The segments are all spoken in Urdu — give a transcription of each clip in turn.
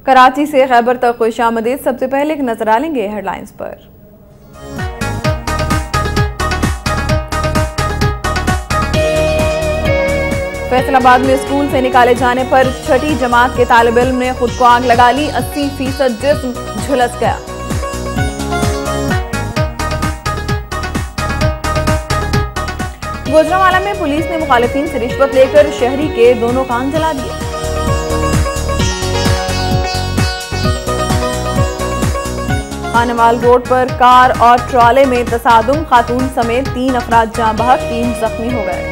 کراچی سے خیبر تک خوش آمدید۔ سب سے پہلے ایک نظر ڈالیں گے ہیڈ لائنز پر۔ فیصل آباد میں اسکول سے نکالے جانے پر چھٹی جماعت کے طالب علم نے خود کو آگ لگا لی، 80% جسم جھلس گیا۔ گوجرانوالہ میں پولیس نے مخالفین سے رشوت لے کر شہری کے دونوں کان جلا دیے۔ خانوال روڈ پر کار اور ٹرالے میں تصادم، خاتون سمیت 3 افراد جاں بحق، 3 زخمی ہو گئے۔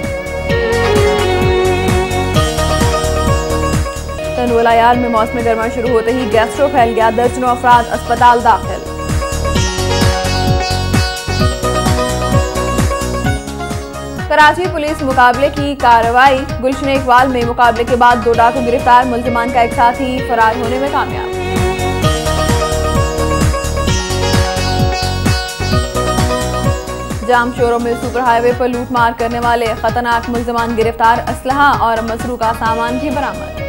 تنول عیال میں موسم گرما شروع ہوتے ہی گیسٹرو پھیل گیا، درجنوں افراد اسپتال داخل۔ کراچی پولیس مقابلے کی کارروائی، گلشن اقبال میں مقابلے کے بعد 2 ڈاکو گرفتار، ملزمان کا ایک ساتھی فرار ہونے میں کامیاب۔ جام شوروں میں سپر ہائی وے پر لوٹ مار کرنے والے خطرناک ملزمان گرفتار، اسلحہ اور مسروقہ سامان بھی برآمد۔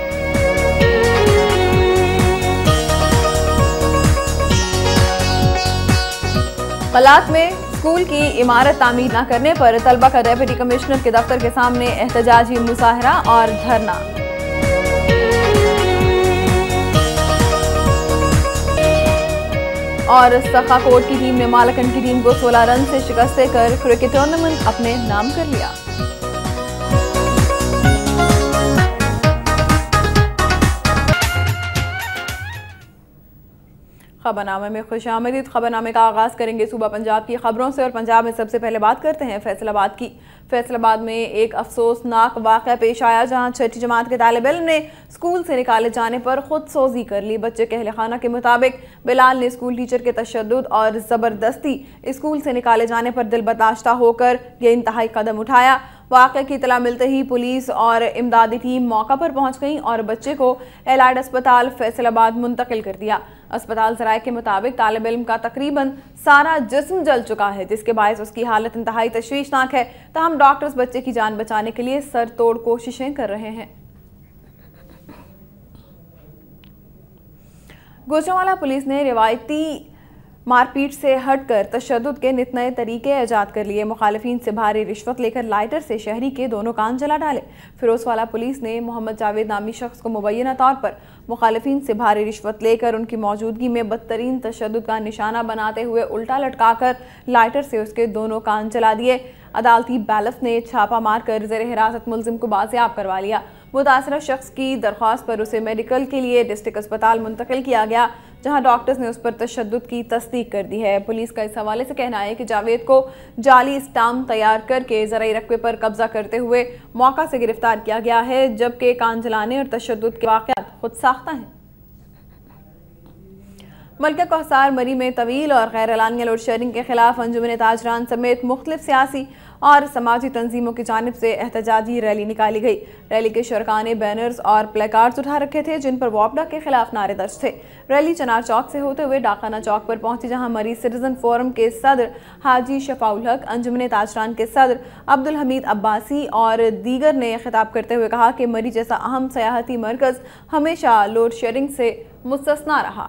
قلات میں اسکول کی عمارت تعمیر نہ کرنے پر طلبہ کا ڈپٹی کمشنر کے دفتر کے سامنے احتجاجی مظاہرہ اور دھرنا۔ اور سخا کوٹ کی ٹیم نے مالکن کی ٹیم کو 16 رن سے شکست دے کر کرکٹ ٹورنامنٹ اپنے نام کر لیا۔ خبرنامے میں خوش آمدید۔ خبرنامے کا آغاز کریں گے صوبہ پنجاب کی خبروں سے، اور پنجاب میں سب سے پہلے بات کرتے ہیں فیصل آباد کی۔ فیصل آباد میں ایک افسوسناک واقعہ پیش آیا، جہاں چھٹی جماعت کے طالب علم نے اسکول سے نکالے جانے پر خود سوزی کر لی۔ بچے کے اہل خانہ کے مطابق بلال نے اسکول ٹیچر کے تشدد اور زبردستی اسکول سے نکالے جانے پر دل برداشتہ ہو کر یہ انتہائی قدم اٹھایا۔ واقعہ کی اطلاع ملتے ہی پولیس اور امدادی ٹیم موقع پر پہنچ گئی اور بچے کو ایلائڈ اسپتال فیصل آباد منتقل کر دیا۔ اسپتال ذرائع کے مطابق طالب علم کا تقریباً سارا جسم جل چکا ہے، جس کے باعث اس کی حالت انتہائی تشویشناک ہے۔ تاہم ڈاکٹرز بچے کی جان بچانے کے لیے سر توڑ کوششیں کر رہے ہیں۔ گوجرانوالہ پولیس نے روایتی مار پیٹ سے ہٹ کر تشدد کے نت نئے طریقے ایجاد کر لیے۔ مخالفین سے بھاری رشوت لے کر لائٹر سے شہری کے دونوں کان جلا ڈالے۔ فیروزوالہ پولیس نے محمد جاوید نامی شخص کو مبینہ طور پر مخالفین سے بھاری رشوت لے کر ان کی موجودگی میں بدترین تشدد کا نشانہ بناتے ہوئے الٹا لٹکا کر لائٹر سے اس کے دونوں کان جلا دیے۔ عدالتی بیلف نے چھاپہ مار کر زیر حراست ملزم کو بازیاب کروا لیا۔ متاثرہ شخص کی درخواست پر اسے میڈیکل کے لیے ڈسٹرکٹ اسپتال منتقل کیا گیا، جہاں ڈاکٹرز نے اس پر تشدد کی تصدیق کر دی ہے۔ پولیس کا اس حوالے سے کہنا ہے کہ جاوید کو جعلی اسٹامپ تیار کر کے زرعی رقبے پر قبضہ کرتے ہوئے موقع سے گرفتار کیا گیا ہے، جبکہ کان جلانے اور تشدد کے واقعات خود ساختہ ہیں۔ ملکہ کوہسار مری میں طویل اور غیر اعلانیہ لوڈ شیڈنگ کے خلاف انجمن تاجران سمیت مختلف سیاسی اور سماجی تنظیموں کی جانب سے احتجاجی ریلی نکالی گئی۔ ریلی کے شرکاء نے بینرز اور پلے کارڈز اٹھا رکھے تھے، جن پر واپڈا کے خلاف نعرے درج تھے۔ ریلی چنار چوک سے ہوتے ہوئے ڈاکانہ چوک پر پہنچی، جہاں مری سٹیزن فورم کے صدر حاجی شفاء الحق، انجمن تاجران کے صدر عبدالحمید عباسی اور دیگر نے خطاب کرتے ہوئے کہا کہ مری جیسا اہم سیاحتی مرکز ہمیشہ لوڈ شیڈنگ سے مستثنیٰ رہا۔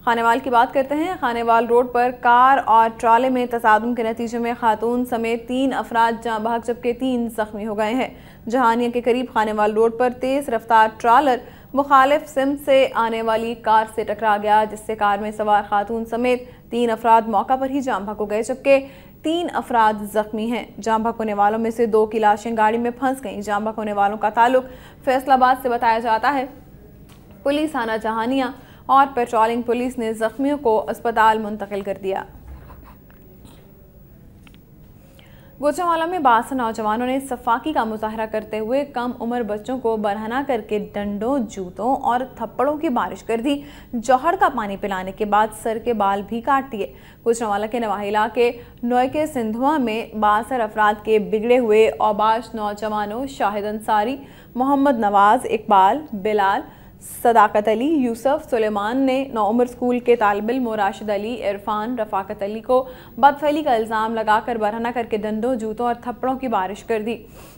خانوال کی بات کرتے ہیں۔ خانوال روڈ پر کار اور ٹرالے میں تصادم کے نتیجے میں خاتون سمیت 3 افراد جاں بحق جبکہ 3 زخمی ہو گئے ہیں۔ جہانیہ کے قریب خانوال روڈ پر تیز رفتار ٹرالر مخالف سمت سے آنے والی کار سے ٹکرا گیا، جس سے کار میں سوار خاتون سمیت 3 افراد موقع پر ہی جاں بحق ہو گئے، جبکہ 3 افراد زخمی ہیں۔ جاں بحق ہونے والوں میں سے 2 کی لاشیں گاڑی میں پھنس گئیں۔ جاں بحق ہونے والوں کا تعلق فیصل آباد سے بتایا جاتا ہے۔ پولیس تھانہ جہانیہ اور پیٹرولنگ پولیس نے زخمیوں کو اسپتال منتقل کر دیا۔ گوجرانوالہ میں 62 نوجوانوں نے صفاقی کا مظاہرہ کرتے ہوئے کم عمر بچوں کو برہنہ کر کے ڈنڈوں، جوتوں اور تھپڑوں کی بارش کر دی۔ جوہر کا پانی پلانے کے بعد سر کے بال بھی کاٹ دیے۔ گوجرانوالہ کے نواحی علاقے نوئے سندھوا میں 62 افراد کے بگڑے ہوئے اوباش نوجوانوں شاہد انصاری، محمد نواز، اقبال، بلال، صداقت علی، یوسف سلیمان نے نوعمر اسکول کے طالب علم راشد علی، عرفان، رفاقت علی کو بدفعلی کا الزام لگا کر برہنہ کر کے ڈنڈوں، جوتوں اور تھپڑوں کی بارش کر دی۔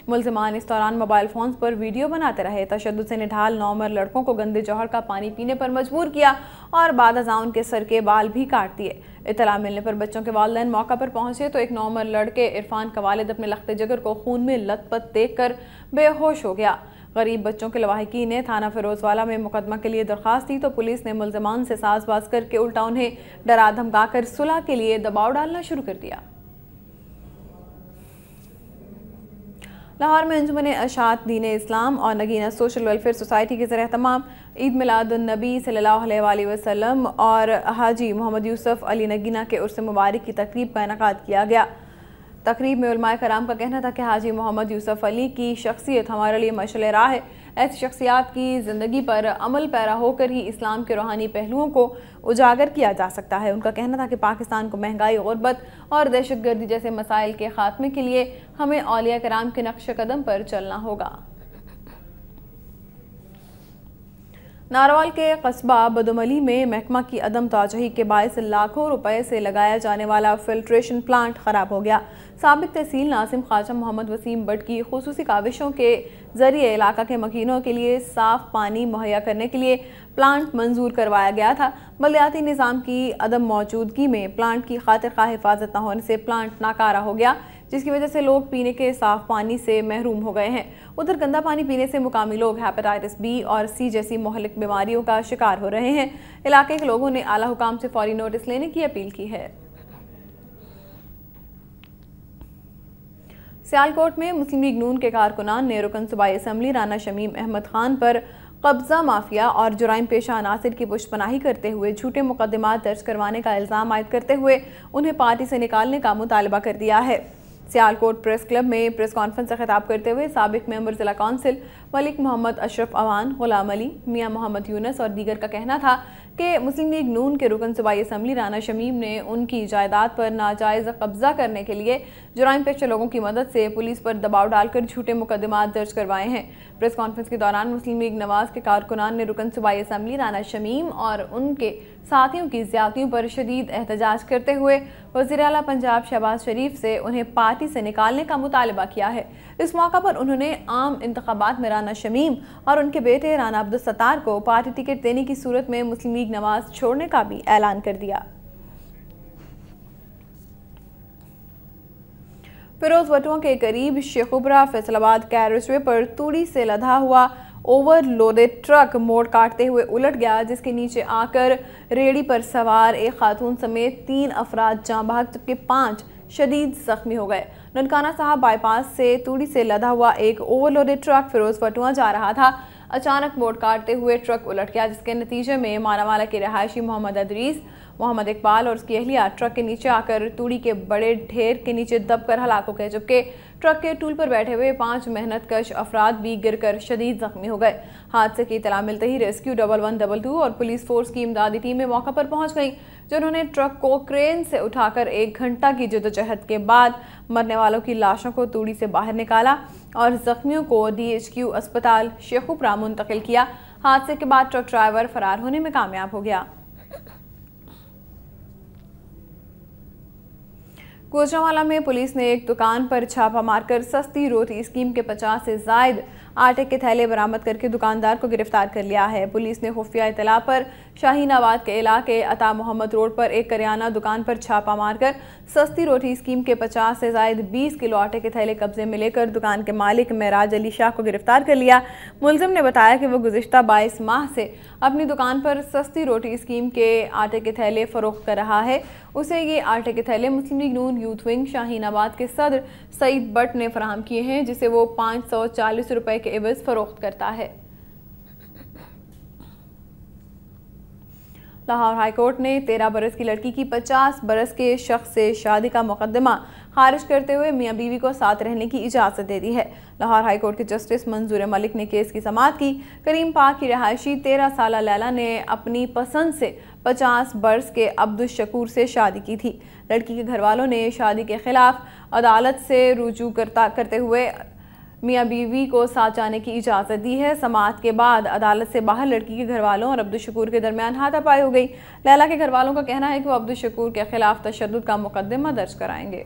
ملزمان اس دوران موبائل فونز پر ویڈیو بناتے رہے، تشدد سے نڈھال نوعمر لڑکوں کو گندے جوہر کا پانی پینے پر مجبور کیا اور بعد ازاں ان کے سر کے بال بھی کاٹ دیے۔ اطلاع ملنے پر بچوں کے والدین موقع پر پہنچے تو ایک نوعمر لڑکے عرفان کا والد اپنے لخت جگر کو خون میں لت پت دیکھ کر بے ہوش ہو گیا۔ غریب بچوں کے لواحقین نے تھانہ فیروز والا میں مقدمہ کے لیے درخواست دی تو پولیس نے ملزمان سے ساز باز کر کے الٹا انہیں ڈرا دھمکا کر صلح کے لیے دباؤ ڈالنا شروع کر دیا۔ لاہور میں انجمن اشاعت دین اسلام اور نگینہ سوشل ویلفیئر سوسائٹی کے زیر اہتمام عید میلاد النبی صلی اللہ علیہ وآلہ وسلم اور حاجی محمد یوسف علی نگینہ کے عرس مبارک کی تقریب کا انعقاد کیا گیا۔ تقریب میں علماء کرام کا کہنا تھا کہ حاجی محمد یوسف علی کی شخصیت ہمارے لیے مشعل راہ ہے۔ ایسی شخصیات کی زندگی پر عمل پیرا ہو کر ہی اسلام کے روحانی پہلوؤں کو اجاگر کیا جا سکتا ہے۔ ان کا کہنا تھا کہ پاکستان کو مہنگائی، غربت اور دہشت گردی جیسے مسائل کے خاتمے کے لیے ہمیں اولیاء کرام کے نقش قدم پر چلنا ہوگا۔ ناروال کے قصبہ بدوملی میں محکمہ کی عدم توجہی کے باعث لاکھوں روپے سے لگایا جانے والا فلٹریشن پلانٹ خراب ہو گیا۔ سابق تحصیل ناظم خواجہ محمد وسیم بٹ کی خصوصی کاوشوں کے ذریعے علاقہ کے مکینوں کے لیے صاف پانی مہیا کرنے کے لیے پلانٹ منظور کروایا گیا تھا۔ بلدیاتی نظام کی عدم موجودگی میں پلانٹ کی خاطر خواہ حفاظت نہ ہونے سے پلانٹ ناکارہ ہو گیا، جس کی وجہ سے لوگ پینے کے صاف پانی سے محروم ہو گئے ہیں۔ ادھر گندا پانی پینے سے مقامی لوگ ہیپاٹائٹس بی اور سی جیسی مہلک بیماریوں کا شکار ہو رہے ہیں۔ علاقے کے لوگوں نے اعلیٰ حکام سے فوری نوٹس لینے کی اپیل کی ہے۔ سیالکوٹ میں مسلم لیگ نون کے کارکنان نے رکن صوبائی اسمبلی رانا شمیم احمد خان پر قبضہ مافیا اور جرائم پیشہ عناصر کی پشت پناہی کرتے ہوئے جھوٹے مقدمات درج کروانے کا الزام عائد کرتے ہوئے انہیں پارٹی سے نکالنے کا مطالبہ کر دیا ہے۔ سیالکوٹ پریس کلب میں پریس کانفرنس سے خطاب کرتے ہوئے سابق ممبر ضلع کونسل ملک محمد اشرف اوان، غلام علی، میاں محمد یونس اور دیگر کا کہنا تھا کہ مسلم لیگ نون کے رکن صوبائی اسمبلی رانا شمیم نے ان کی جائیداد پر ناجائز قبضہ کرنے کے لیے جرائم پیشہ لوگوں کی مدد سے پولیس پر دباؤ ڈال کر جھوٹے مقدمات درج کروائے ہیں۔ پریس کانفرنس کے دوران مسلم لیگ نواز کے کارکنان نے رکن صوبائی اسمبلی رانا شمیم اور ان کے ساتھیوں کی زیادتیوں پر شدید احتجاج کرتے ہوئے وزیر اعلیٰ پنجاب شہباز شریف سے انہیں پارٹی سے نکالنے کا مطالبہ کیا ہے۔ اس موقع پر انہوں نے عام انتخابات میں رانا شمیم اور ان کے بیٹے رانا عبدالستار کو پارٹی ٹکٹ دینے کی صورت میں مسلم لیگ نواز چھوڑنے کا بھی اعلان کر دیا۔ فیروز وٹواں کے قریب شیخوپورہ فیصل آباد کیریج وے پر توڑی سے لدا ہوا اوور لوڈڈ ٹرک موڑ کاٹتے ہوئے الٹ گیا، جس کے نیچے آ کر ریڑھی پر سوار ایک خاتون سمیت 3 افراد جاں بحق جبکہ 5 شدید زخمی ہو گئے۔ ننکانہ صاحب بائی پاس سے توڑی سے لدا ہوا ایک اوور لوڈڈ ٹرک فیروز وٹواں جا رہا تھا۔ اچانک موڑ کاٹتے ہوئے ٹرک الٹ گیا، جس کے نتیجے میں ماناوالا کے رہائشی محمد ادریس، محمد اقبال اور اس کی اہلیہ ٹرک کے نیچے آ کر توڑی کے بڑے ڈھیر کے نیچے دب کر ہلاک ہو گئے، جبکہ ٹرک کے ٹول پر بیٹھے ہوئے 5 محنت کش افراد بھی گر کر شدید زخمی ہو گئے۔ حادثے کی اطلاع ملتے ہی ریسکیو 1122 اور پولیس فورس کی امدادی ٹیمیں موقع پر پہنچ گئیں، جنہوں نے ٹرک کو کرین سے اٹھا کر 1 گھنٹہ کی جدوجہد کے بعد مرنے والوں کی لاشوں کو توڑی سے باہر نکالا اور زخمیوں کو DHQ اسپتال شیخوپورہ منتقل کیا۔ حادثے کے بعد ٹرک ڈرائیور فرار ہونے میں کامیاب ہو گیا۔ گوجرانوالا میں پولیس نے ایک دکان پر چھاپہ مار کر سستی روٹی اسکیم کے 50 سے زائد آٹے کے تھیلے برآمد کر کے دکاندار کو گرفتار کر لیا ہے۔ پولیس نے خفیہ اطلاع پر شاہین آباد کے علاقے عطا محمد روڈ پر ایک کریانہ دکان پر چھاپہ مار کر سستی روٹی اسکیم کے 50 سے زائد 20 کلو آٹے کے تھیلے قبضے میں لے کر دکان کے مالک معراج علی شاہ کو گرفتار کر لیا۔ ملزم نے بتایا کہ وہ گزشتہ 22 ماہ سے اپنی دکان پر سستی روٹی اسکیم کے آٹے کے تھیلے فروخت کر رہا ہے۔ اسے یہ آٹے کے تھیلے مسلم لیگ نون یوتھ ونگ شاہین آباد کے صدر سعید بٹ نے فراہم کیے ہیں، جسے وہ 540 روپے کے عوض فروخت کرتا ہے۔ لاہور ہائی کورٹ نے 13 برس کی لڑکی کی 50 برس کے شخص سے شادی کا مقدمہ خارج کرتے ہوئے میاں بیوی کو ساتھ رہنے کی اجازت دے دی ہے۔ لاہور ہائی کورٹ کے جسٹس منظور ملک نے کیس کی سماعت کی۔ کریم پاک کی رہائشی 13 سالہ لیلا نے اپنی پسند سے 50 برس کے عبدالشکور سے شادی کی تھی۔ لڑکی کے گھر والوں نے شادی کے خلاف عدالت سے رجوع کرتے ہوئے میاں بیوی کو ساتھ جانے کی اجازت دی ہے۔ سماعت کے بعد عدالت سے باہر لڑکی کے گھر والوں اور عبدالشکور کے درمیان ہاتھا پائی ہو گئی۔ لیلا کے گھر والوں کا کہنا ہے کہ وہ عبدالشکور کے خلاف تشدد کا مقدمہ درج کرائیں گے۔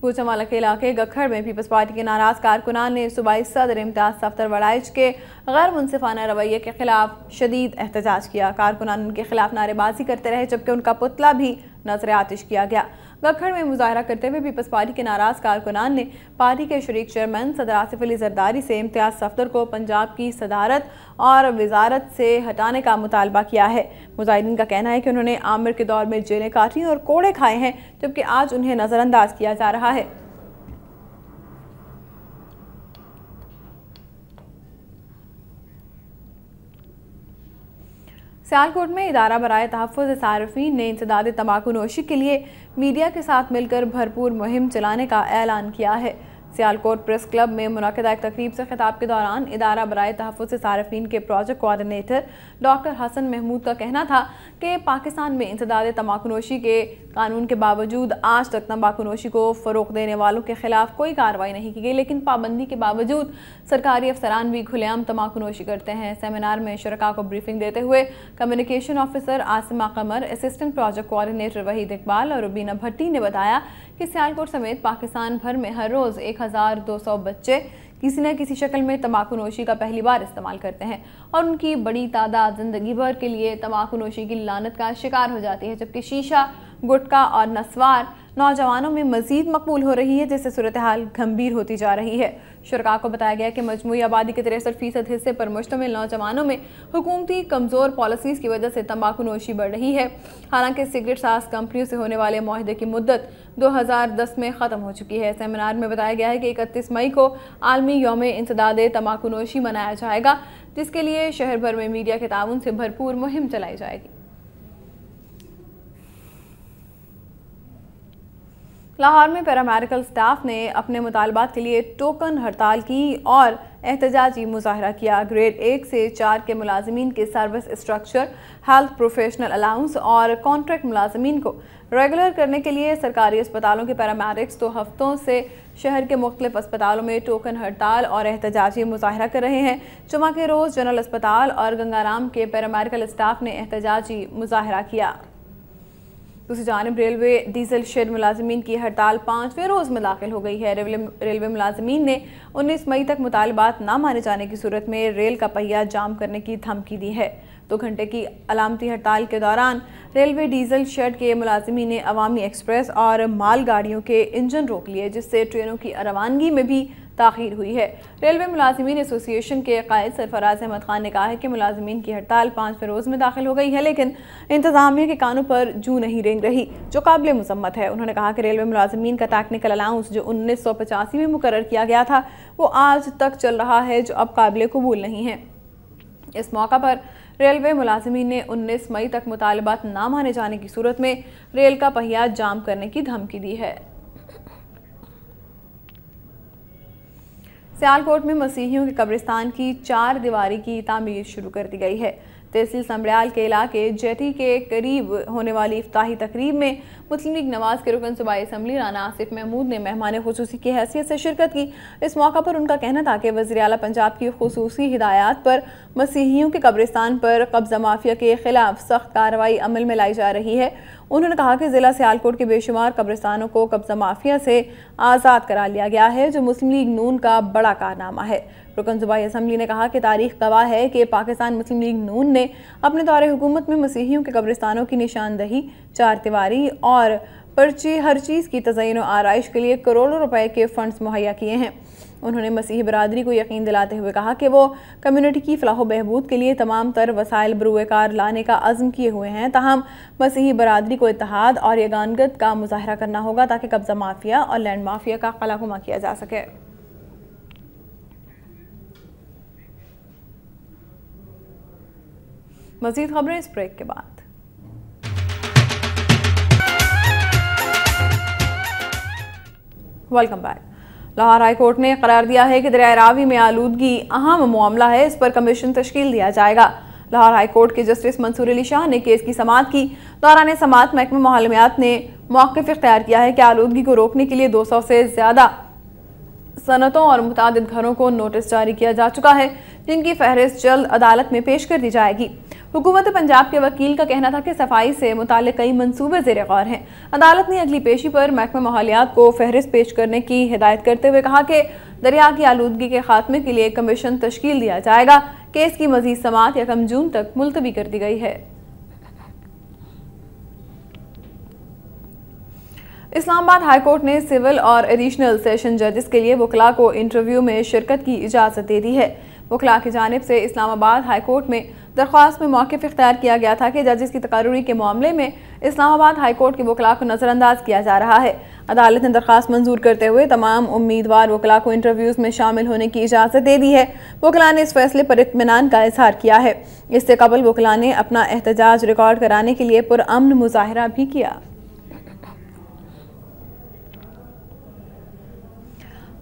گوجرانوالہ کے علاقے گکھڑ میں پیپلز پارٹی کے ناراض کارکنان نے صوبائی صدر امتیاز صفدر وڑائچ کے غیر منصفانہ رویے کے خلاف شدید احتجاج کیا۔ کارکنان ان کے خلاف نعرے بازی کرتے رہے جبکہ ان کا پتلا بھی نظر آتش کیا گیا۔ گکھڑ میں مظاہرہ کرتے ہوئے پیپلز پارٹی کے ناراض کارکنان نے پارٹی کے شریک چیئرمین صدر آصف علی زرداری سے امتیاز صفدر کو پنجاب کی صدارت اور وزارت سے ہٹانے کا مطالبہ کیا ہے۔ مظاہرین کا کہنا ہے کہ انہوں نے عامر کے دور میں جیلیں کاٹی اور کوڑے کھائے ہیں جبکہ آج انہیں نظر انداز کیا جا رہا ہے۔ سیالکوٹ میں ادارہ برائے تحفظ صارفین نے انسداد تمباکو نوشی کے لیے میڈیا کے ساتھ مل کر بھرپور مہم چلانے کا اعلان کیا ہے۔ سیالکوٹ پریس کلب میں منعقدہ ایک تقریب سے خطاب کے دوران ادارہ برائے تحفظ صارفین کے پروجیکٹ کوارڈینیٹر ڈاکٹر حسن محمود کا کہنا تھا کہ پاکستان میں انسداد تمباکو نوشی کے قانون کے باوجود آج تک تمباکو نوشی کو فروغ دینے والوں کے خلاف کوئی کارروائی نہیں کی گئی، لیکن پابندی کے باوجود سرکاری افسران بھی کھلے عام تمباکو نوشی کرتے ہیں۔ سیمینار میں شرکاء کو بریفنگ دیتے ہوئے communication officer Asma Qamar, assistant project coordinator Waheed Iqbal اور ربینہ بھٹی نے بتایا کہ سیالکوٹ سمیت پاکستان بھر میں ہر روز 1200 بچے کسی نہ کسی شکل میں تمباکو نوشی کا پہلی بار استعمال کرتے ہیں اور ان کی بڑی تعداد زندگی بھر کے لیے تمباکو نوشی کی لعنت کا شکار ہو جاتی ہے، جبکہ شیشہ، گٹکا اور نسوار نوجوانوں میں مزید مقبول ہو رہی ہے، جس سے صورتحال گھمبیر ہوتی جا رہی ہے۔ شرکاء کو بتایا گیا کہ مجموعی آبادی کے 63% حصے پر مشتمل نوجوانوں میں حکومتی کمزور پالیسیز کی وجہ سے تمباکو نوشی بڑھ رہی ہے، حالانکہ سگریٹ ساز کمپنیوں سے ہونے والے معاہدے کی مدت 2010 میں ختم ہو چکی ہے۔ سیمینار میں بتایا گیا ہے کہ 31 مئی کو عالمی یوم انسداد تمباکو نوشی منایا جائے گا، جس کے لیے شہر بھر میں میڈیا کے تعاون سے بھرپور مہم چلائی جائے گی۔ لاہور میں پیرامیڈیکل سٹاف نے اپنے مطالبات کے لیے ٹوکن ہڑتال کی اور احتجاجی مظاہرہ کیا۔ گریڈ 1 سے 4 کے ملازمین کے service structure, health professional allowance اور کانٹریکٹ ملازمین کو ریگولر کرنے کے لیے سرکاری اسپتالوں کے پیرامیڈکس 2 ہفتوں سے شہر کے مختلف اسپتالوں میں ٹوکن ہڑتال اور احتجاجی مظاہرہ کر رہے ہیں۔ جمعہ کے روز جنرل اسپتال اور گنگارام کے پیرامیڈیکل اسٹاف نے احتجاجی مظاہرہ کیا۔ دوسری جانب ریلوے ڈیزل شیڈ ملازمین کی ہڑتال 5ویں روز میں داخل ہو گئی ہے۔ ریلوے ملازمین نے 19 مئی تک مطالبات نہ مانے جانے کی صورت میں ریل کا پہیہ جام کرنے کی دھمکی دی ہے۔ 2 گھنٹے کی علامتی ہڑتال کے دوران ریلوے ڈیزل شیڈ کے ملازمین نے عوامی ایکسپریس اور مال گاڑیوں کے انجن روک لیے، جس سے ٹرینوں کی روانگی میں بھی تاخیر ہوئی ہے۔ ریلوے ملازمین ایسوسی ایشن کے قائد سرفراز احمد خان نے کہا ہے کہ ملازمین کی ہڑتال 5ویں روز میں داخل ہو گئی ہے، لیکن انتظامیہ کے کانوں پر جوں نہیں رینگ رہی، جو قابل مذمت ہے۔ انہوں نے کہا کہ ریلوے ملازمین کا ٹیکنیکل الاؤنس جو 1985 میں مقرر کیا گیا تھا وہ آج تک چل رہا ہے، جو اب قابل قبول نہیں ہے۔ اس موقع پر ریلوے ملازمین نے 19 مئی تک مطالبات نہ مانے جانے کی صورت میں ریل کا پہیہ جام کرنے کی دھمکی دی ہے۔ سیالکوٹ میں مسیحیوں کے قبرستان کی 4 دیواری کی تعمیر شروع کر دی گئی ہے۔ تحصیل سمبریال کے علاقے جیٹی کے قریب ہونے والی افتتاحی تقریب میں مسلم لیگ نواز کے رکن صوبائی اسمبلی رانا آصف محمود نے مہمان خصوصی کی حیثیت سے شرکت کی۔ اس موقع پر ان کا کہنا تھا کہ وزیر اعلیٰ پنجاب کی خصوصی ہدایات پر مسیحیوں کے قبرستان پر قبضہ مافیا کے خلاف سخت کارروائی عمل میں لائی جا رہی ہے۔ انہوں نے کہا کہ ضلع سیالکوٹ کے بے شمار قبرستانوں کو قبضہ مافیا سے آزاد کرا لیا گیا ہے، جو مسلم لیگ نون کا بڑا کارنامہ ہے۔ رکن صوبائی اسمبلی نے کہا کہ تاریخ گواہ ہے کہ پاکستان مسلم لیگ نون نے اپنے دور حکومت میں مسیحیوں کے قبرستانوں کی نشاندہی، 4 دیواری اور پرچی ہر چیز کی تزئین و آرائش کے لیے کروڑوں روپے کے فنڈز مہیا کیے ہیں۔ انہوں نے مسیحی برادری کو یقین دلاتے ہوئے کہا کہ وہ کمیونٹی کی فلاح و بہبود کے لیے تمام تر وسائل بروئے کار لانے کا عزم کیے ہوئے ہیں، تاہم مسیحی برادری کو اتحاد اور یگانگت کا مظاہرہ کرنا ہوگا تاکہ قبضہ مافیا اور لینڈ مافیا کا قلع گمہ کیا جا سکے۔ مزید خبریں اس بریک کے بعد۔ Welcome back. Lahore high court نے قرار دیا ہے کہ دریائے راوی میں آلودگی اہم معاملہ ہے، اس پر کمیشن تشکیل دیا جائے گا۔ لاہور ہائی کورٹ کے جسٹس منصور علی شاہ نے کیس کی سماعت کی۔ دوران سماعت محکمہ ماحولیات نے موقف اختیار کیا ہے کہ آلودگی کو روکنے کے لیے 200 سے زیادہ صنعتوں اور متعدد گھروں کو نوٹس جاری کیا جا چکا ہے، جن کی فہرست جلد عدالت میں پیش کر دی جائے گی۔ حکومت پنجاب کے وکیل کا کہنا تھا کہ صفائی سے متعلق کئی منصوبے زیر غور ہیں۔ عدالت نے اگلی پیشی پر محکمہ ماحولیات کو فہرست پیش کرنے کی ہدایت کرتے ہوئے کہا کہ دریا کی آلودگی کے خاتمے کے لیے کمیشن تشکیل دیا جائے گا۔ کیس کی مزید سماعت 1 جون تک ملتوی کر دی گئی ہے۔ اسلام آباد ہائی کورٹ نے سول اور ایڈیشنل سیشن ججز کے لیے وکلاء کو انٹرویو میں شرکت کی اجازت دے دی ہے۔ وکلاء کی جانب سے اسلام آباد ہائی کورٹ میں درخواست میں موقف اختیار کیا گیا تھا کہ ججز کی تقرری کے معاملے میں اسلام آباد ہائی کورٹ کے وکلاء کو نظر انداز کیا جا رہا ہے۔ عدالت نے درخواست منظور کرتے ہوئے تمام امیدوار وکلاء کو انٹرویوز میں شامل ہونے کی اجازت دے دی ہے۔ وکلاء نے اس فیصلے پر اطمینان کا اظہار کیا ہے۔ اس سے قبل وکلاء نے اپنا احتجاج ریکارڈ کرانے کے لیے پرامن مظاہرہ بھی کیا۔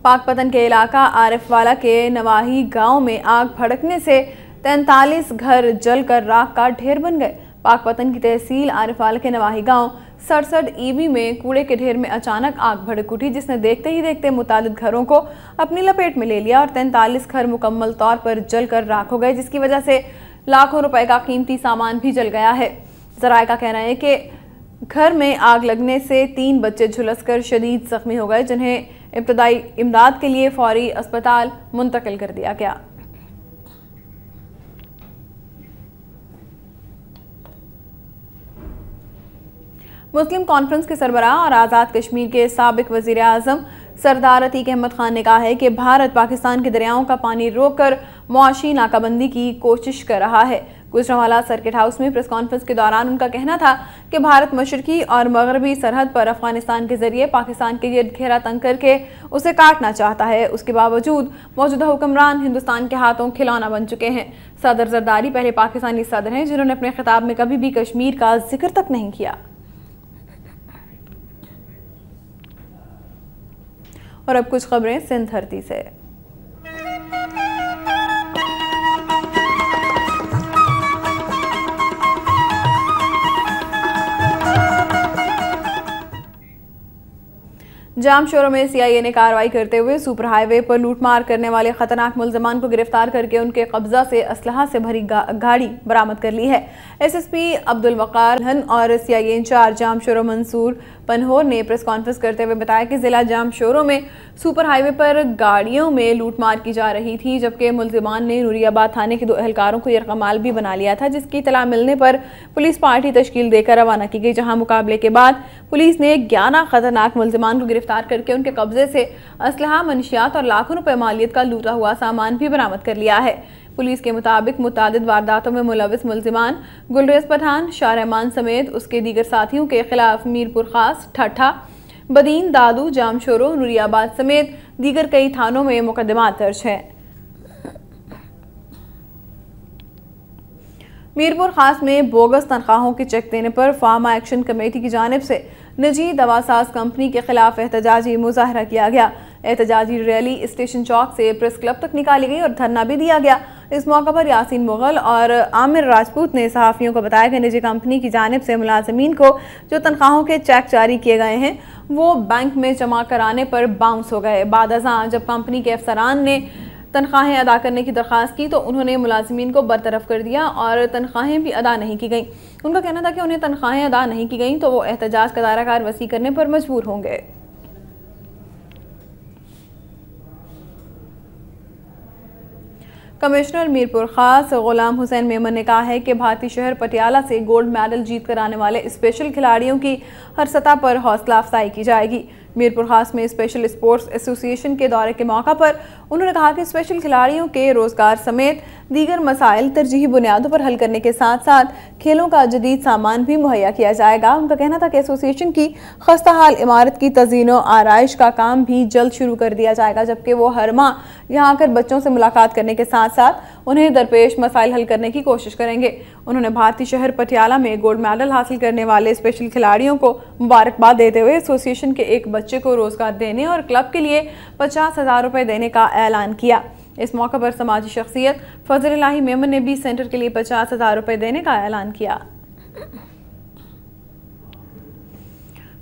پاک پتن کے علاقہ عارف والا کے نواحی گاؤں میں آگ بھڑکنے سے 43 گھر جل کر راکھ کا ڈھیر بن گئے۔ پاک پتن کی تحصیل عارف والا کے نواحی گاؤں 67 ای میں کوڑے کے ڈھیر میں اچانک آگ بھڑک اٹھی، جس نے دیکھتے ہی دیکھتے متعدد گھروں کو اپنی لپیٹ میں لے لیا اور 43 گھر مکمل طور پر جل کر راکھ ہو گئے، جس کی وجہ سے لاکھوں روپے کا قیمتی سامان بھی جل گیا ہے۔ ذرائع کا کہنا ہے کہ گھر میں آگ لگنے سے 3 بچے جھلس کر شدید زخمی ہو گئے، جنہیں ابتدائی امداد کے لیے فوری اسپتال منتقل کر دیا گیا۔ مسلم کانفرنس کے سربراہ اور آزاد کشمیر کے سابق وزیر اعظم سردار عتیق احمد خان نے کہا ہے کہ بھارت پاکستان کے دریاؤں کا پانی روک کر معاشی ناکہ بندی کی کوشش کر رہا ہے۔ گجرانوالہ سرکٹ ہاؤس میں پریس کانفرنس کے دوران ان کا کہنا تھا کہ بھارت مشرقی اور مغربی سرحد پر افغانستان کے ذریعے پاکستان کے گرد گھیرا تنگ کر کے اسے کاٹنا چاہتا ہے۔ اس کے باوجود موجودہ حکمران ہندوستان کے ہاتھوں کھلونا بن چکے ہیں۔ صدر زرداری پہلے پاکستانی صدر ہیں جنہوں نے اپنے خطاب میں کبھی بھی کشمیر کا ذکر تک نہیں کیا۔ اور اب کچھ خبریں سندھ دھرتی سے۔ جام شوروں میں سی آئی اے نے کارروائی کرتے ہوئے سپر ہائی وے پر لوٹ مار کرنے والے خطرناک ملزمان کو گرفتار کر کے ان کے قبضہ سے اسلحہ سے بھری گاڑی برآمد کر لی ہے۔ ایس ایس پی عبدالوقار اور سی آئی اے انچارج جام شوروں منصور پنہور نے پریس کانفرنس کرتے ہوئے بتایا کہ ضلع جام شوروں میں سپر ہائی وے پر گاڑیوں میں لوٹ مار کی جا رہی تھی، جبکہ ملزمان نے نوری آباد تھانے کے 2 اہلکاروں کو یرغمال بھی بنا لیا تھا، جس کی اطلاع ملنے پر پولیس پارٹی تشکیل دے کر روانہ کی گئی، جہاں مقابلے کے بعد پولیس نے 11 خطرناک ملزمان کو گرفتار کر کے ان کے قبضے سے اسلحہ، منشیات اور لاکھوں روپے مالیت کا لوٹا ہوا سامان بھی برآمد کر لیا ہے۔ پولیس کے مطابق متعدد وارداتوں میں ملوث ملزمان گلریز پٹھان، شاہ رحمان سمیت اس کے دیگر ساتھیوں کے خلاف میرپور خاص، ٹھٹھا، بدین، دادو، جام شورو، نوری آباد سمیت دیگر کئی تھانوں میں مقدمات درج ہیں۔ میرپور خاص میں بوگس تنخواہوں کے چیک دینے پر فارما ایکشن کمیٹی کی جانب سے نجی دواساز کمپنی کے خلاف احتجاجی مظاہرہ کیا گیا۔ احتجاجی ریلی اسٹیشن چوک سے پریس کلب تک نکالی گئی اور دھرنا بھی دیا گیا۔ اس موقع پر یاسین مغل اور عامر راجپوت نے صحافیوں کو بتایا کہ نجی کمپنی کی جانب سے ملازمین کو جو تنخواہوں کے چیک جاری کیے گئے ہیں وہ بینک میں جمع کرانے پر باؤنس ہو گئے۔ بعد ازاں جب کمپنی کے افسران نے تنخواہیں ادا کرنے کی درخواست کی تو انہوں نے ملازمین کو برطرف کر دیا اور تنخواہیں بھی ادا نہیں کی گئیں۔ ان کا کہنا تھا کہ انہیں تنخواہیں ادا نہیں کی گئیں تو وہ احتجاج کا دائرہ کار وسیع کرنے پر مجبور ہوں گے۔ کمشنر میرپور خاص غلام حسین میمن نے کہا ہے کہ بھارتی شہر پٹیالہ سے گولڈ میڈل جیت کر آنے والے اسپیشل کھلاڑیوں کی ہر سطح پر حوصلہ افزائی کی جائے گی۔ میرپور خاص میں اسپیشل اسپورٹس ایسوسی ایشن کے دورے کے موقع پر انہوں نے کہا کہ اسپیشل کھلاڑیوں کے روزگار سمیت دیگر مسائل ترجیحی بنیادوں پر حل کرنے کے ساتھ ساتھ کھیلوں کا جدید سامان بھی مہیا کیا جائے گا۔ ان کا کہنا تھا کہ ایسوسی ایشن کی خستہ حال عمارت کی تزئین و آرائش کا کام بھی جلد شروع کر دیا جائے گا، جبکہ وہ ہر ماہ یہاں آ کر بچوں سے ملاقات کرنے کے ساتھ ساتھ انہیں درپیش مسائل حل کرنے کی کوشش کریں گے۔ انہوں نے بھارتی شہر پٹیالہ میں گولڈ میڈل حاصل کرنے والے اسپیشل کھلاڑیوں کو مبارکباد دیتے ہوئے ایسوسی ایشن کے ایک بچے کو روزگار دینے اور کلب کے لیے 50,000 روپے دینے کا اعلان کیا۔ اس موقع پر سماجی شخصیت فضل الہی میمن نے بھی سینٹر کے لیے 50,000 روپے دینے کا اعلان کیا۔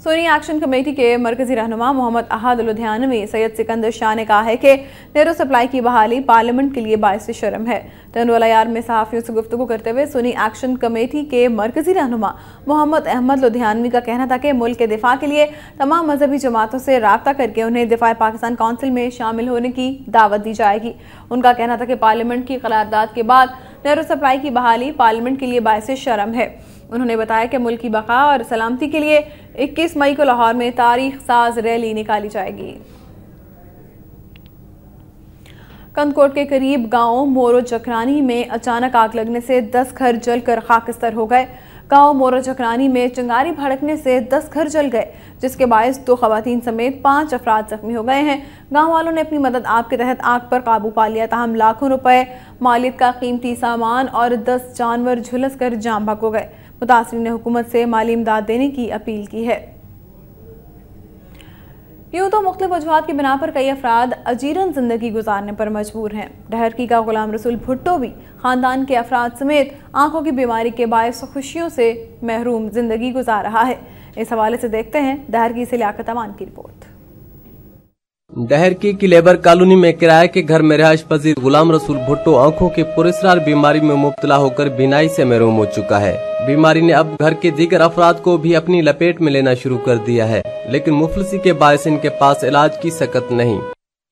سونی ایکشن کمیٹی کے مرکزی رہنما محمد احد لدھیانوی سید سکندر شاہ نے کہا ہے کہ نیرو سپلائی کی بحالی پارلیمنٹ کے لیے باعث شرم ہے۔ ٹنڈوالہ یار میں صحافیوں سے گفتگو کرتے ہوئے سونی ایکشن کمیٹی کے مرکزی رہنما محمد احمد لدھیانوی کا کہنا تھا کہ ملک کے دفاع کے لیے تمام مذہبی جماعتوں سے رابطہ کر کے انہیں دفاع پاکستان کونسل میں شامل ہونے کی دعوت دی جائے گی۔ ان کا کہنا تھا کہ پارلیمنٹ کی قرارداد کے بعد نیرو سپلائی کی بحالی پارلیمنٹ کے لیے باعث شرم ہے۔ انہوں نے بتایا کہ ملک کی بقا اور سلامتی کے لیے 21 مئی کو لاہور میں تاریخ ساز ریلی نکالی جائے گی۔ کندکوٹ کے قریب گاؤں مورو جکرانی میں اچانک آگ لگنے سے 10 گھر جل کر خاکستر ہو گئے۔ گاؤں مورو جکرانی میں چنگاری بھڑکنے سے 10 گھر جل گئے، جس کے باعث 2 خواتین سمیت 5 افراد زخمی ہو گئے ہیں۔ گاؤں والوں نے اپنی مدد آپ کے تحت آگ پر قابو پا لیا، تاہم لاکھوں روپے مالیت کا قیمتی سامان اور 10 جانور جھلس کر جام بحق ہو گئے۔ متاثرین نے حکومت سے مالی امداد دینے کی اپیل کی ہے۔ یوں تو مختلف وجوہات کی بنا پر کئی افراد اجیرن زندگی گزارنے پر مجبور ہیں۔ ڈہرکی کا غلام رسول بھٹو بھی خاندان کے افراد سمیت آنکھوں کی بیماری کے باعث خوشیوں سے محروم زندگی گزار رہا ہے۔ اس حوالے سے دیکھتے ہیں ڈہرکی سے لیاقت امان کی رپورٹ۔ ڈہرکی کی لیبر کالونی میں کرایہ کے گھر میں رہائش پذیر غلام رسول بھٹو آنکھوں کی پراسرار بیماری میں مبتلا ہو کر بینائی سے محروم ہو چکا ہے۔ بیماری نے اب گھر کے دیگر افراد کو بھی اپنی لپیٹ میں لینا شروع کر دیا ہے، لیکن مفلسی کے باعث ان کے پاس علاج کی سکت نہیں۔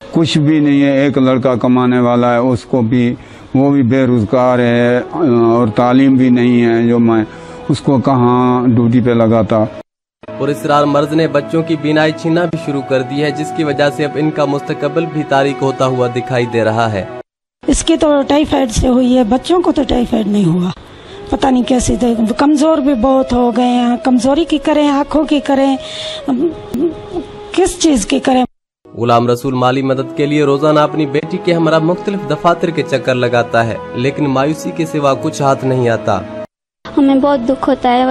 کچھ بھی نہیں ہے، ایک لڑکا کمانے والا ہے، اس کو بھی وہ بھی بے روزگار ہے اور تعلیم بھی نہیں ہے، جو میں اس کو کہاں ڈیوٹی پہ لگاتا۔ پراسرار مرض نے بچوں کی بینائی چھیننا بھی شروع کر دی ہے، جس کی وجہ سے اب ان کا مستقبل بھی تاریک ہوتا ہوا دکھائی دے رہا ہے۔ اس کی تو ٹائیفائڈ سے ہوئی ہے، بچوں کو تو ٹائیفائڈ نہیں ہوا، پتہ نہیں کیسے، کمزور بھی بہت ہو گئے ہیں۔ کمزوری کی کریں، آنکھوں کی کریں، کس چیز کی کریں۔ غلام رسول مالی مدد کے لیے روزانہ اپنی بیٹی کے ہمراہ مختلف دفاتر کے چکر لگاتا ہے، لیکن مایوسی کے سوا کچھ ہاتھ نہیں آتا۔ ہمیں بہت دکھ ہوتا ہے،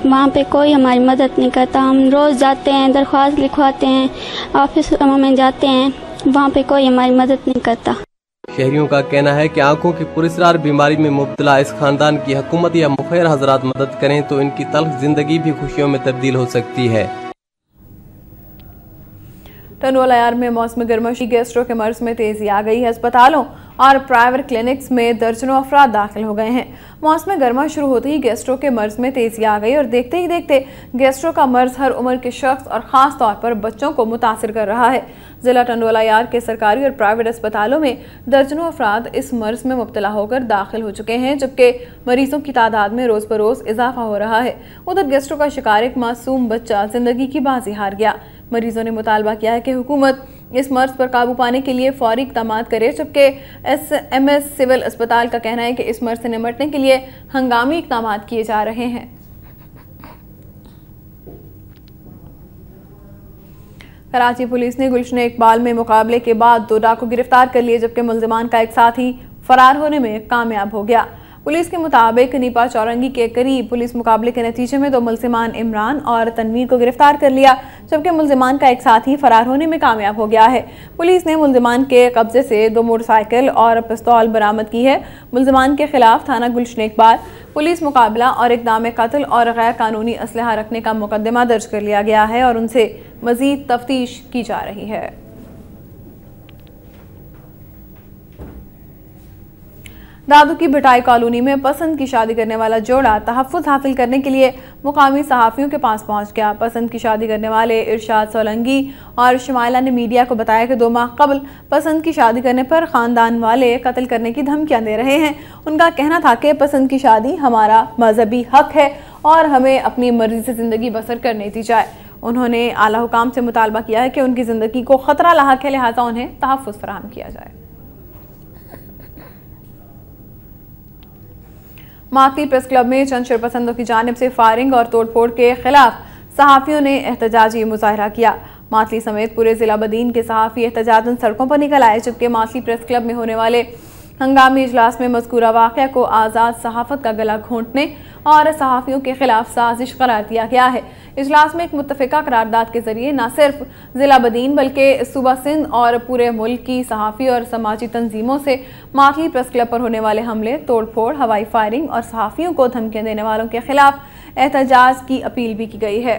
وہاں پہ کوئی ہماری مدد نہیں کرتا۔ ہم روز جاتے ہیں، درخواست لکھواتے ہیں، آفس میں جاتے ہیں، وہاں پہ کوئی ہماری مدد نہیں کرتا۔ شہریوں کا کہنا ہے کہ آنکھوں کی پراسرار بیماری میں مبتلا اس خاندان کی حکومت یا مخیر حضرات مدد کریں تو ان کی تلخ زندگی بھی خوشیوں میں تبدیل ہو سکتی ہے۔ ٹنڈوالہ یار میں موسم گرما گیسٹرو کے مرض میں تیزی آ گئی ہے۔ ہسپتالوں اور پرائیویٹ کلینکس میں درجنوں افراد داخل ہو گئے ہیں۔ موسم گرما شروع ہوتے ہی گیسٹرو کے مرض میں تیزی آ گئی اور دیکھتے ہی دیکھتے گیسٹرو کا مرض ہر عمر کے شخص اور خاص طور پر بچوں کو متاثر کر رہا ہے۔ ضلع ٹنڈوالہ یار کے سرکاری اور پرائیویٹ اسپتالوں میں درجنوں افراد اس مرض میں مبتلا ہو کر داخل ہو چکے ہیں، جبکہ مریضوں کی تعداد میں روز بروز اضافہ ہو رہا ہے۔ ادھر گیسٹرو کا شکار ایک معصوم بچہ زندگی کی بازی ہار گیا۔ مریضوں نے مطالبہ کیا ہے کہ حکومت اس مرض پر قابو پانے کے لیے فوری اقدامات کرے، جبکہ SMS سول اسپتال کا کہنا ہے کہ اس مرض سے نمٹنے کے لیے ہنگامی اقدامات کیے جا رہے ہیں۔ کراچی پولیس نے گلشن اقبال میں مقابلے کے بعد 2 ڈاکو گرفتار کر لیے، جبکہ ملزمان کا ایک ساتھی فرار ہونے میں کامیاب ہو گیا۔ پولیس کے مطابق نیپا چورنگی کے قریب پولیس مقابلے کے نتیجے میں 2 ملزمان عمران اور تنویر کو گرفتار کر لیا، جبکہ ملزمان کا ایک ساتھی فرار ہونے میں کامیاب ہو گیا ہے۔ پولیس نے ملزمان کے قبضے سے 2 موٹر سائیکل اور پستول برآمد کی ہے۔ ملزمان کے خلاف تھانہ گلشن اقبال پولیس مقابلہ اور اقدام قتل اور غیر قانونی اسلحہ رکھنے کا مقدمہ درج کر لیا گیا ہے اور ان سے مزید تفتیش کی جا رہی ہے۔ دادو کی بھٹائی کالونی میں پسند کی شادی کرنے والا جوڑا تحفظ حاصل کرنے کے لیے مقامی صحافیوں کے پاس پہنچ گیا۔ پسند کی شادی کرنے والے ارشاد سولنگی اور شمائلہ نے میڈیا کو بتایا کہ 2 ماہ قبل پسند کی شادی کرنے پر خاندان والے قتل کرنے کی دھمکیاں دے رہے ہیں۔ ان کا کہنا تھا کہ پسند کی شادی ہمارا مذہبی حق ہے اور ہمیں اپنی مرضی سے زندگی بسر کرنے دی جائے۔ انہوں نے اعلیٰ حکام سے مطالبہ کیا ہے کہ ان کی زندگی کو خطرہ لاحق ہے، لہٰذا انہیں تحفظ فراہم کیا جائے۔ ماکتی پریس کلب میں چند شرپسندوں کی جانب سے فائرنگ اور توڑ پھوڑ کے خلاف صحافیوں نے احتجاجی مظاہرہ کیا۔ ماتلی سمیت پورے ضلع بدین کے صحافی احتجاجاً سڑکوں پر نکل آئے، جبکہ ماتلی پریس کلب میں ہونے والے ہنگامی اجلاس میں مذکورہ واقعہ کو آزاد صحافت کا گلا گھونٹنے اور صحافیوں کے خلاف سازش قرار دیا گیا ہے۔ اجلاس میں ایک متفقہ قرارداد کے ذریعے نہ صرف ضلع بدین بلکہ صوبہ سندھ اور پورے ملک کی صحافی اور سماجی تنظیموں سے ماتلی پریس کلب پر ہونے والے حملے، توڑ پھوڑ، ہوائی فائرنگ اور صحافیوں کو دھمکیاں دینے والوں کے خلاف احتجاج کی اپیل بھی کی گئی ہے۔